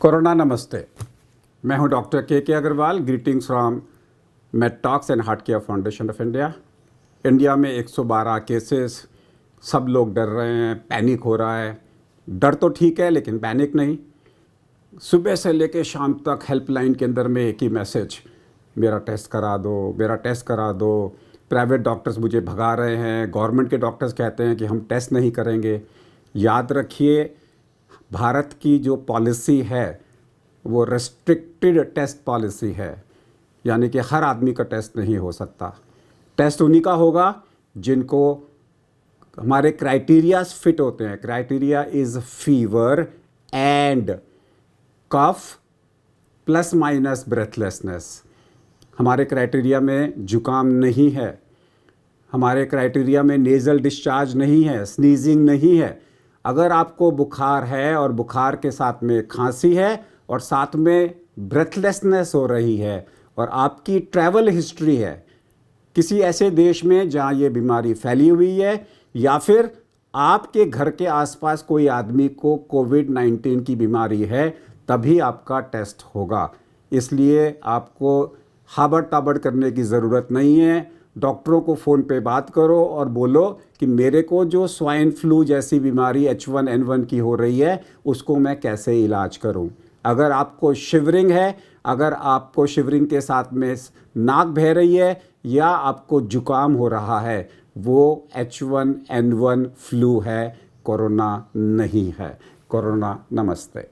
Corona नमस्ते। मैं हूं doctor K Agarwal. Greetings from Medtalks and Heart Care Foundation of India. India में 112 cases, सब लोग डर रहे हैं, पैनिक हो रहा है। डर तो ठीक है लेकिन पैनिक नहीं। सुबह से लेकर शाम तक हेल्पलाइन के अंदर में एक ही मैसेज, मेरा टेस्ट करा दो, मेरा टेस्ट करा दो। प्राइवेट डॉक्टर्स मुझे भगा रहे हैं, गवर्नमेंट के डॉक्टर्स कहते हैं कि हम टेस्ट नहीं करेंगे। याद रखिए, भारत की जो पॉलिसी है वो रेस्ट्रिक्टेड टेस्ट पॉलिसी है, यानी कि हर आदमी का टेस्ट नहीं हो सकता। टेस्ट उन्हीं का होगा जिनको हमारे क्राइटेरियाज फिट होते हैं। Criteria is fever and cough plus minus breathlessness. हमारे क्राइटेरिया में जुकाम नहीं है, हमारे क्राइटेरिया में नेज़ल डिस्चार्ज नहीं है, स्नीजिंग नहीं है। अगर आपको बुखार है और बुखार के साथ में खांसी है और साथ में ब्रेथलेसनेस हो रही है और आपकी ट्रैवल हिस्ट्री है किसी ऐसे देश में जहां ये बीमारी फैली हुई है, या फिर आपके घर के आसपास कोई आदमी को कोविड-19 की बीमारी है, तभी आपका टेस्ट होगा। इसलिए आपको हाबड़ ताबड़ करने की ज़रूरत नहीं है। डॉक्टरों को फ़ोन पे बात करो और बोलो कि मेरे को जो स्वाइन फ्लू जैसी बीमारी H1N1 की हो रही है उसको मैं कैसे इलाज करूं। अगर आपको शिवरिंग है, अगर आपको शिवरिंग के साथ में नाक बह रही है या आपको जुकाम हो रहा है, वो H1N1 फ्लू है, कोरोना नहीं है। कोरोना नमस्ते।